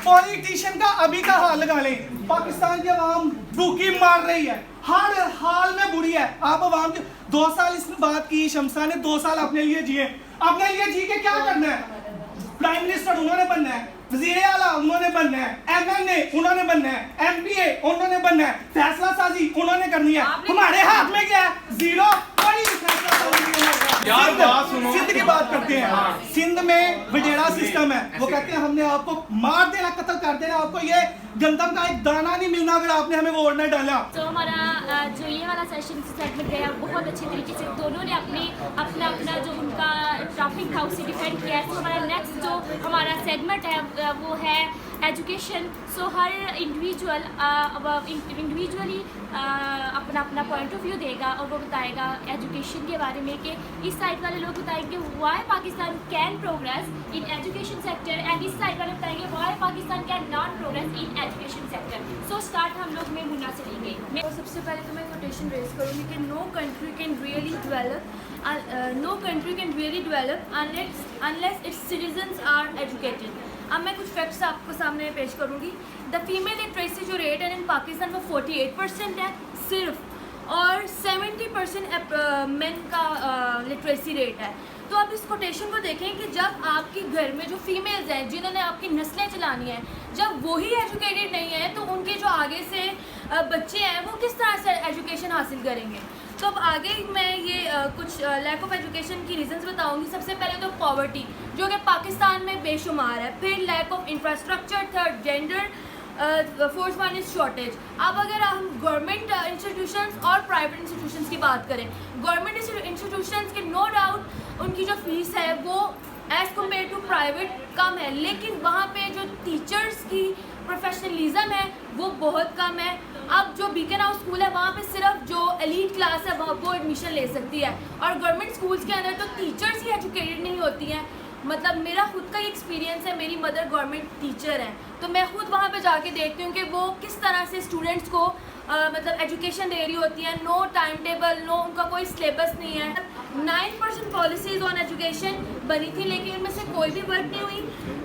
पॉलिटिशियन का अभी का हाल लगा लें। पाकिस्तान की आवाम भूखी मार रही है, हर हाल में बुरी है। आप आवाम 2 साल इसमें बात की, शमसा ने 2 साल अपने लिए जिए। अपने लिए जी के क्या करना है? प्राइम मिनिस्टर उन्होंने बनना है, वज़ीर आला उन्होंने बनना है, MNA उन्होंने बनना है, MPA उन्होंने बनना है, फैसला साजी उन्होंने करनी है। हमारे हाथ में क्या है? जीरो। कोई फैसला साजी नहीं है। सिंध की बात करते हैं, सिंध में वडेरा सिस्टम है। वो कहते हैं हमने आपको मार देना, कत्ल कर देना, आपको ये गंदम का एक दाना नहीं मिलना अगर आपने हमें वोट नहीं डाला। तो हमारा जो ये वाला सेशन सेगमेंट गया बहुत अच्छे तरीके से दोनों ने अपना जो उनका टॉपिक था उसे डिफेंड किया है। तो हमारा नेक्स्ट जो हमारा सेगमेंट है वो है एजुकेशन। सो हर इंडिविजुअली अपना पॉइंट ऑफ व्यू देगा और वो बताएगा एजुकेशन के बारे में कि इस साइड वाले लोग बताएंगे why Pakistan can progress in education sector and इस साइड वाले बताएंगे why Pakistan can not progress in education sector. So start हम लोग में मुन्ना से लेंगे। तो सबसे पहले तो मैं कोटेशन रेज करूँगी कि no country can really develop unless its citizens are educated. अब मैं कुछ फैक्ट्स आपको सामने पेश करूँगी। द फीमेल लिटरेसी जो रेट है इन पाकिस्तान वो 48% है सिर्फ, और 70% मेन का लिटरेसी रेट है। तो आप इस कोटेशन को देखें कि जब आपके घर में जो फीमेल्स हैं जिन्होंने आपकी नस्लें चलानी हैं, जब वही एजुकेटेड नहीं है तो उनके जो आगे से बच्चे हैं वो किस तरह से एजुकेशन हासिल करेंगे। तो अब आगे मैं ये कुछ लैक ऑफ एजुकेशन की रीजंस बताऊंगी। सबसे पहले तो पॉवर्टी जो कि पाकिस्तान में बेशुमार है, फिर lack of infrastructure, third gender, fourth one is shortage. अब अगर हम गवर्नमेंट इंस्टीट्यूशंस और प्राइवेट इंस्टीट्यूशंस की बात करें, गवर्नमेंट इंस्टीट्यूशंस के नो डाउट उनकी जो फीस है वो एज़ कम्पेयर टू प्राइवेट कम है, लेकिन वहाँ पे जो टीचर्स की प्रोफेशनलिज्म है वो बहुत कम है। अब जो बीकन हाउस स्कूल है वहाँ पे सिर्फ जो एलीट क्लास है वो एडमिशन ले सकती है, और गवर्नमेंट स्कूल्स के अंदर तो टीचर्स ही एजुकेटेड नहीं होती हैं। मतलब मेरा खुद का ही एक्सपीरियंस है, मेरी मदर गवर्नमेंट टीचर हैं, तो मैं खुद वहाँ पे जाके देखती हूँ कि वो किस तरह से स्टूडेंट्स को मतलब एजुकेशन दे रही होती हैं। नो टाइम टेबल, नो उनका कोई सिलेबस नहीं है। 9% पॉलिसीज़ ऑन एजुकेशन बनी थी लेकिन उनमें से कोई भी वर्क नहीं हुई।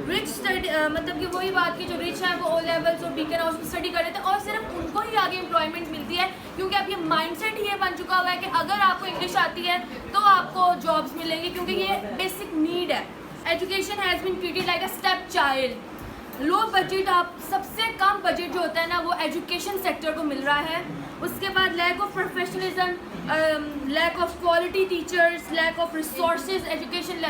रिच स्टडी मतलब कि वही बात की जो रिच है वो ओ लेवल्स और बीकन हाउस में स्टडी कर रहे थे और सिर्फ उनको ही आगे एम्प्लॉयमेंट मिलती है, क्योंकि अब ये माइंडसेट ही ये बन चुका हुआ है कि अगर आपको इंग्लिश आती है तो आपको जॉब्स मिलेंगी, क्योंकि ये बेसिक नीड है। Education has been treated like a step child. Low budget, आप सबसे कम बजट जो होता है ना वो एजुकेशन सेक्टर को मिल रहा है। उसके बाद lack of professionalism, lack of quality teachers, lack of resources, education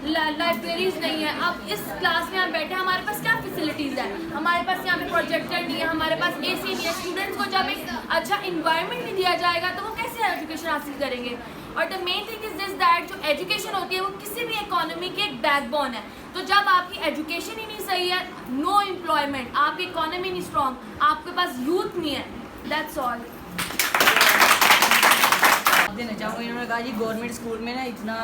libraries नहीं है। अब इस क्लास में हम बैठे हैं, हमारे पास क्या फैसिलिटीज़ है, हमारे पास यहाँ पे प्रोजेक्टर नहीं है, हमारे पास एसी नहीं है। स्टूडेंट्स को जब एक अच्छा इन्वायरमेंट नहीं दिया जाएगा तो वो कैसे एजुकेशन हासिल करेंगे। और the main thing is this that जो एजुकेशन होती है वो किसी भी इकोनॉमी की एक बैकबोन है। तो जब आपकी एजुकेशन ही नहीं सही है, नो एम्प्लॉयमेंट, आपकी इकोनॉमी नहीं स्ट्रॉन्ग, आपके पास यूथ नहीं है। That's all. देना चाहूँगा, इन्होंने कहा जी गवर्नमेंट स्कूल में ना इतना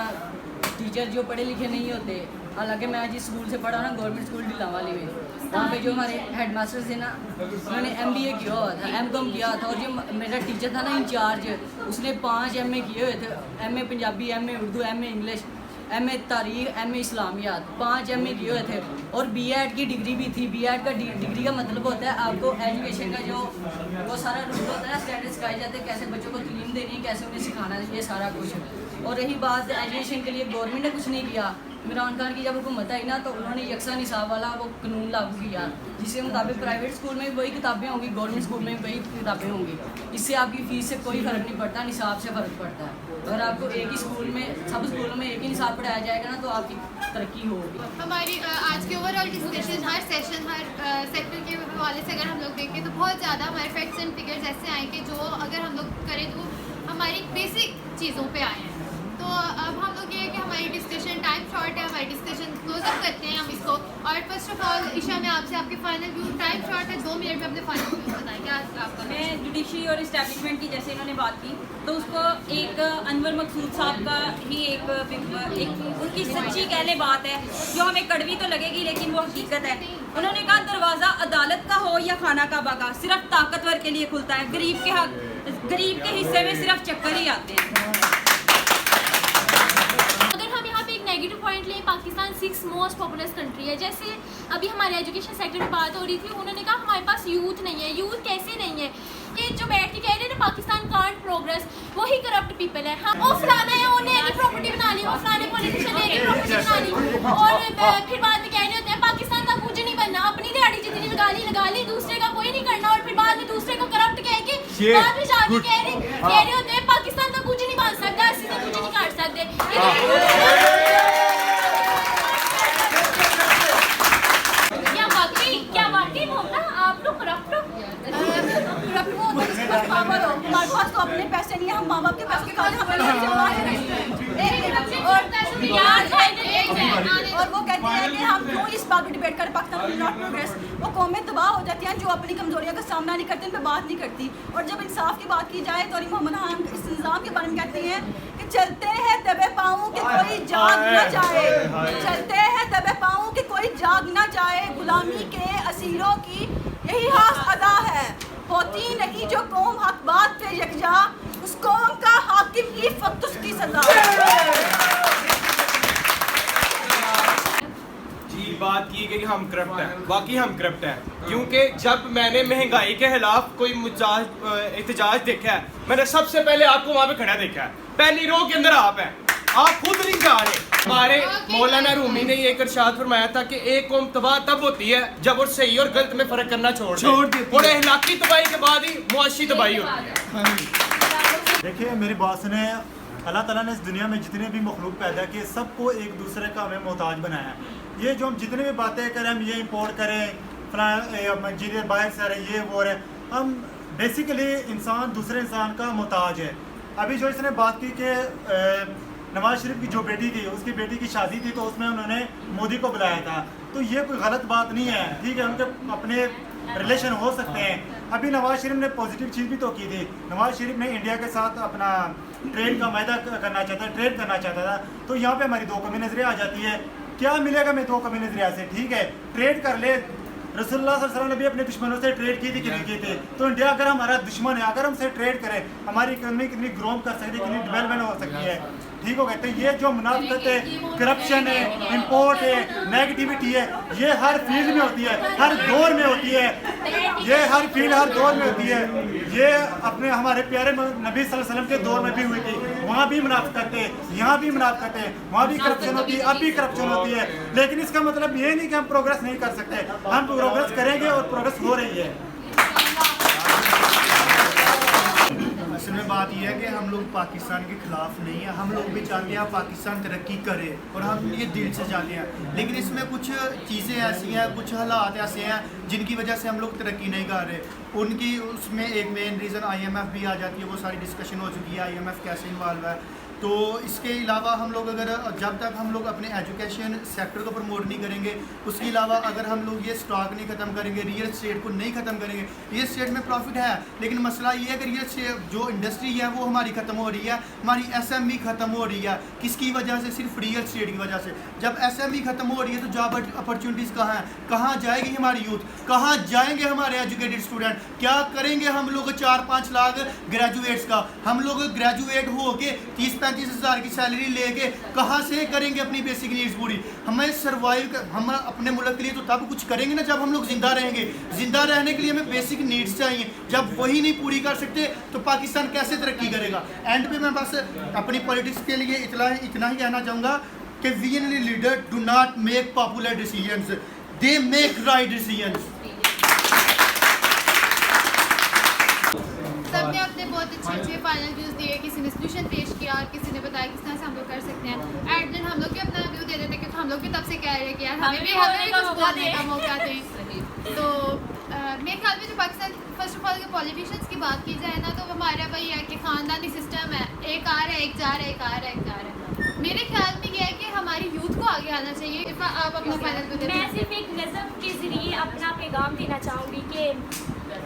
टीचर जो पढ़े लिखे नहीं होते। हालांकि मैं जिस स्कूल से पढ़ा ना गवर्नमेंट स्कूल डिलावाली में, वहाँ पे जो हमारे हेड मास्टर थे ना उन्होंने MBA किया हुआ था, M.Com किया था, और जो मेरा टीचर था ना इंचार्ज उसने 5 MA किए हुए थे, MA Punjabi, MA Urdu, MA English, MA तारीख, MA इस्लामियात, 5 MA किए हुए थे। और B.Ed की डिग्री भी थी। B.Ed का डिग्री का मतलब होता है आपको एजुकेशन का जो वो सारा रूल होता है, स्टैंडर्ड सिखाए जाते हैं, कैसे बच्चों को तालीम देनी है, कैसे उन्हें सिखाना है, ये सारा कुछ। और रही बात एजुकेशन के लिए गवर्नमेंट ने कुछ नहीं किया। इमरान खान की जब हुकूमत आई ना तो उन्होंने यकसा निसाब वाला वो कानून लागू किया, जिसके मुताबिक प्राइवेट स्कूल में भी वही किताबें होंगी, गवर्नमेंट स्कूल में भी वही किताबें होंगी। इससे आपकी फ़ीस से कोई फ़र्क नहीं पड़ता, निसाब से फ़र्क पड़ता है। अगर आपको एक ही स्कूल में, सब स्कूलों में एक ही निसाब पढ़ाया जाएगा ना तो आपकी तरक्की होगी। हमारी आज के ओवरऑल डिस्कशन, हर सेशन, हर सेक्टर के हवाले से अगर हम लोग देखें तो बहुत ज़्यादा हमारे फैक्ट्स एंड फिगर्स ऐसे आए कि जो अगर हम लोग करें तो हमारी बेसिक चीज़ों पे आए हैं। तो अब हम लोग ये है कि हमारी डिस्कशन टाइम शॉर्ट है, हमारी डिस्कशन क्लोज अप करते हैं हम इसको। और फर्स्ट ऑफ ऑल ईशा, मैं आपसे आपके फाइनल व्यू, टाइम शॉर्ट है, 2 मिनट में अपने फाइनल व्यू बताएं क्या आपका। मैं जुडिशरी और इस्टेब्लिशमेंट की जैसे इन्होंने बात की तो उसको एक अनवर मकसूद साहब का ही एक उनकी सच्ची कहने बात है जो हमें कड़वी तो लगेगी लेकिन वो हकीकत है। उन्होंने कहा दरवाज़ा अदालत का हो या खाना का बागा सिर्फ ताकतवर के लिए खुलता है, गरीब के हिस्से में सिर्फ चक्कर ही आते हैं। नेगेटिव पॉइंट लें, Pakistan 6th most popular country है। जैसे अभी हमारे एजुकेशन सेक्टर में बात हो रही थी, उन्होंने कहा हमारे पास यूथ नहीं है। यूथ कैसे नहीं है? ये जो बैठ के कह रहे हैं ना पाकिस्तान कांट प्रोग्रेस, वही करप्ट पीपल है। हम वो फलाना है, उन्हें एक प्रॉपर्टी बना ली, वो फलाने पॉलिटिशियन ने एक प्रॉपर्टी बना ली, और फिर बाद में कह रहे होते हैं पाकिस्तान का कुछ नहीं बनना, अपनी दिहाड़ी जितनी लगा ली, दूसरे का कोई नहीं करना, और फिर बाद में दूसरे को करप्ट कह के बाद में जाके कह रहे होते हैं पाकिस्तान का कुछ नहीं बन सकता, ऐसे से कुछ नहीं कर सकते। क्या वाकई होता आप लोग करप्ट हो? हमारे पास तो अपने पैसे नहीं है, हम माँ बाप के पैसे और वो कहते हैं कि हम क्यों इस बात पर डिबेट कर, पाकिस्तान विल नॉट प्रोग्रेस। वो कौमें तबाह हो जाती हैं जो अपनी कमजोरियों का सामना नहीं करती, उन पर बात नहीं करती। और जब इंसाफ की बात की जाए तो मोहम्मद खान इस निज़ाम के बारे में कहते हैं कि चलते हैं दबे पाँव कि कोई जाग न जाए, चलते हैं दबे पाँव कि कोई जाग न जाए, गुलामी के असीरों की यही खास अदा है, होती नहीं जो कौम हक बात पे यकजा, उस कौम का हाकिम की फक्त उसकी सजा। जी बात की बोलेंगे कि हम करप्ट हैं, वाकई हम करप्ट हैं, क्योंकि जब मैंने महंगाई के खिलाफ कोई एहतजाज देखा है, मैंने सबसे पहले आपको वहाँ पे खड़ा देखा है, पहली रो के अंदर आप हैं, आप खुद नहीं जा रहे। हमारे मौलाना रूमी ने ये इरशाद फरमाया था कि एक कौम तबाह तब होती है जब वो सही और गलत में फर्क करना छोड़ दे, और इहलाकी तबाही के बाद ही मुआशी तबाही होती है। देखिए मेरी बात सुने, अल्लाह ताला ने इस दुनिया में जितने भी मखलूक पैदा किए सबको एक दूसरे का हमें मोहताज बनाया है। ये जो हम जितने भी बातें करें, हम ये इंपोर्ट करें, फलां मजीद बाहर से आ रहे, ये वो रहे, हम बेसिकली इंसान दूसरे इंसान का मोहताज है। अभी जो इसने बात की कि नवाज शरीफ की जो बेटी थी, उसकी बेटी की शादी थी, तो उसमें उन्होंने मोदी को बुलाया था, तो ये कोई गलत बात नहीं है, ठीक है, उनके अपने रिलेशन हो सकते हैं। अभी नवाज शरीफ ने पॉजिटिव चीज़ भी तो की थी, नवाज शरीफ ने इंडिया के साथ अपना ट्रेड का मायदा करना चाहता, ट्रेड करना चाहता था, तो यहाँ पे हमारी दो कमी नजरें आ जाती है। क्या मिलेगा मैं दो कमी नजरिया से, ठीक है, ट्रेड कर ले, रसूलुल्लाह सल्लल्लाहु अलैहि वसल्लम ने भी अपने दुश्मनों से ट्रेड की थी कि नहीं की थी, तो इंडिया अगर हमारा दुश्मन है, अगर हमसे ट्रेड करें, हमारी इकोनॉमी कितनी ग्रो कर सकती है, कितनी डेवलपमेंट हो सकती है, ठीक हो गया। तो ये जो मुनाफिकत है, करप्शन है, इंपोर्ट है, नेगेटिविटी है, ये हर फील्ड में होती है, हर दौर में होती है, ये हर फील्ड हर दौर में होती है। ये अपने हमारे प्यारे नबी सल्लल्लाहु अलैहि वसल्लम के दौर में भी हुई थी, वहाँ भी मुनाफिकत है, यहाँ भी मुनाफिकत है, वहाँ भी करप्शन होती है, अब भी करप्शन होती है, लेकिन इसका मतलब ये नहीं कि हम प्रोग्रेस नहीं कर सकते, हम प्रोग्रेस करेंगे और प्रोग्रेस हो रही है। असल में बात यह है कि हम लोग पाकिस्तान के खिलाफ नहीं है, हम लोग भी चाहते हैं पाकिस्तान तरक्की करे और हम ये दिल से चाहते हैं, लेकिन इसमें कुछ चीज़ें ऐसी हैं, कुछ हालात ऐसे हैं जिनकी वजह से हम लोग तरक्की नहीं कर रहे। उनकी उसमें एक मेन रीज़न IMF भी आ जाती है, वो सारी डिस्कशन हो चुकी है IMF कैसे इन्वॉल्व है। तो इसके अलावा हम लोग अगर जब तक हम लोग अपने एजुकेशन सेक्टर को प्रमोट नहीं करेंगे, उसके अलावा अगर हम लोग ये स्टॉक नहीं ख़त्म करेंगे, रियल एस्टेट को नहीं ख़त्म करेंगे, रियल एस्टेट में प्रॉफिट है, लेकिन मसला ये है कि रियल एस्टेट जो इंडस्ट्री है वो हमारी ख़त्म हो रही है, हमारी SME ख़त्म हो रही है। किसकी वजह से? सिर्फ रियल एस्टेट की वजह से। जब SME ख़त्म हो रही है तो जॉब अपॉर्चुनिटीज़ कहाँ हैं? कहाँ जाएगी हमारी यूथ? कहाँ जाएंगे हमारे एजुकेटेड स्टूडेंट? क्या करेंगे हम लोग 4-5 लाख ग्रेजुएट्स का? हम लोग ग्रेजुएट हो के 30-35 हज़ार की सैलरी लेके कहाँ से करेंगे अपनी बेसिक नीड्स पूरी? हमें सर्वाइव हम अपने मुल्क के लिए तो तब कुछ करेंगे ना जब हम लोग जिंदा रहेंगे। जिंदा रहने के लिए हमें बेसिक नीड्स चाहिए, जब वही नहीं पूरी कर सकते तो पाकिस्तान कैसे तरक्की करेगा? एंड पे मैं बस अपनी पॉलिटिक्स के लिए इतना ही कहना चाहूँगा कि visionary leader do not make popular decisions, they make right decisions. सबने अपने बहुत अच्छे फाइनल व्यूज़ दिए, किसी ने सोल्यूशन पेश किया और किसी ने बताया किस तरह से हम लोग कर सकते हैं। एट दिन हम लोग भी अपना व्यू दे देते क्योंकि हम लोग भी तब से कह रहे हैं कि यार हमें भी कुछ बोलने का मौका दें। तो मेरे ख्याल में जो पाकिस्तान फर्स्ट ऑफ ऑल के पॉलिटिशियंस की बात की जाए ना, तो हमारा वही है कि ख़ानदानी सिस्टम है, एक आ रहा है एक जा रहा है, एक आ रहा है एक जा रहा है। मेरे ख्याल में यह है कि हमारी यूथ को आगे आना चाहिए। आप अपना फाइनल व्यू दें। मैं सिर्फ एक नज़म के ज़रिए अपना पैगाम देना चाहूँगी कि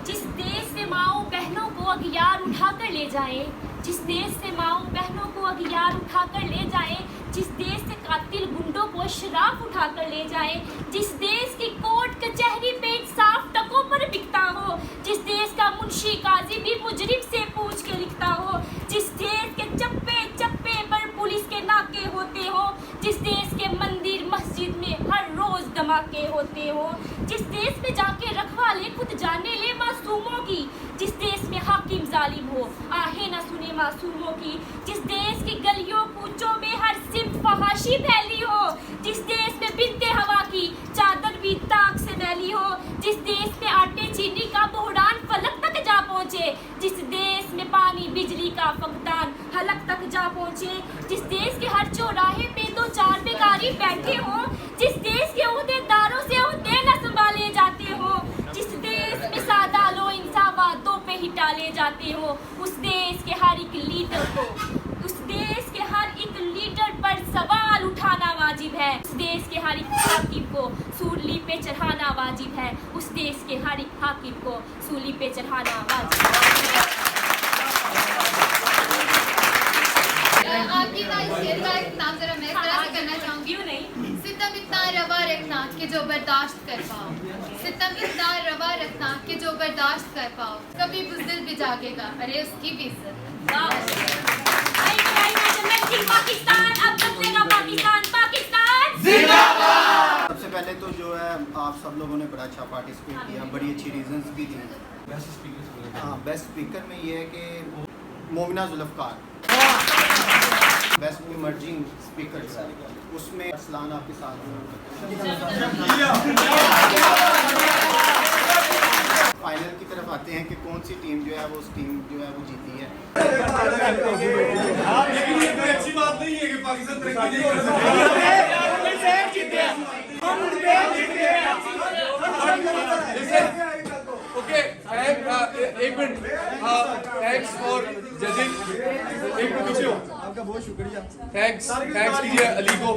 जिस देश से माओ बहनों को अगियार उठाकर ले जाए, जिस देश से माओ बहनों को अगियार उठाकर ले जाए, जिस देश से कातिल गुंडों को शराब उठाकर ले जाए, जिस देश की कोर्ट कचहरी पे इंसाफ टकों पर बिकता हो, जिस देश का मुंशी काजी भी मुजरिम से पूछ के लिखता हो, जिस देश के चप्पे चप्पे पर पुलिस के नाके होते हो, जिस देश के मंदिर मस्जिद में हर रोज धमाके होते हो, जिस देश में जाके रखवाले खुद जाने ले मासूमों की, जिस देश में हाकिम जालिम हो आहे न सुने मासूमों की, जिस देश की गलियों कूचों में हर सिर्फ फहाशी फैली हो, जिस देश में बिनते हवा की चादर भी ताक से फैली हो, जिस देश में आटे चीनी का बहरान फलक तक जा पहुँचे, जिस देश में पानी बिजली का फकदान हलक तक जा पहुँचे, जिस देश के हर चौराहे पे 2-4 बेकारी बैठे हो, जिस देश के ओहदेदारों से ओहदे न संभाले जाते हो, जिस देश में सादा लो इंसावादों पे ही टाले जाते हो, उस देश के हर एक लीडर को, उस देश के हर एक लीडर पर सवाल उठाना वाजिब है, उस देश के हर एक हाकिम को सूली पे चढ़ाना वाजिब है, उस देश के हर एक हाकिम को सूली पे चढ़ाना वाजिब है। आपकी शेर का एक नाम जरा मैं इस तरह से करना चाहूँगी। सितम इतना रवा रखना कि जो बर्दाश्त कर पाओ, सितम इतना रवा रखना कि जो बर्दाश्त कर पाओ, कभी बुज़दिल भी जागेगा, अरे उसकी भी इज्जत। पाकिस्तान अब बदलेगा, पाकिस्तान पाकिस्तान जिंदाबाद। सबसे पहले पहले तो जो है आप सब लोगों ने बड़ा अच्छा पार्टिसिपेट किया, बड़ी अच्छी रीजंस भी दी। हाँ, बेस्ट स्पीकर में ये है कि Momina Zulfiqar, best emerging speaker उसमें अरसलान आपके साथ फाइनल की तरफ आते हैं कि कौन सी टीम जो है वो उस टीम जो है वो जीती है। अच्छी बात नहीं है कि पाकिस्तान तरक्की नहीं कर सकता। ओके, एक मिनट, थैंक्स फॉर जजिंग। एक मिनट पीछे हो, आपका बहुत शुक्रिया। थैंक्स कीजिए अली को।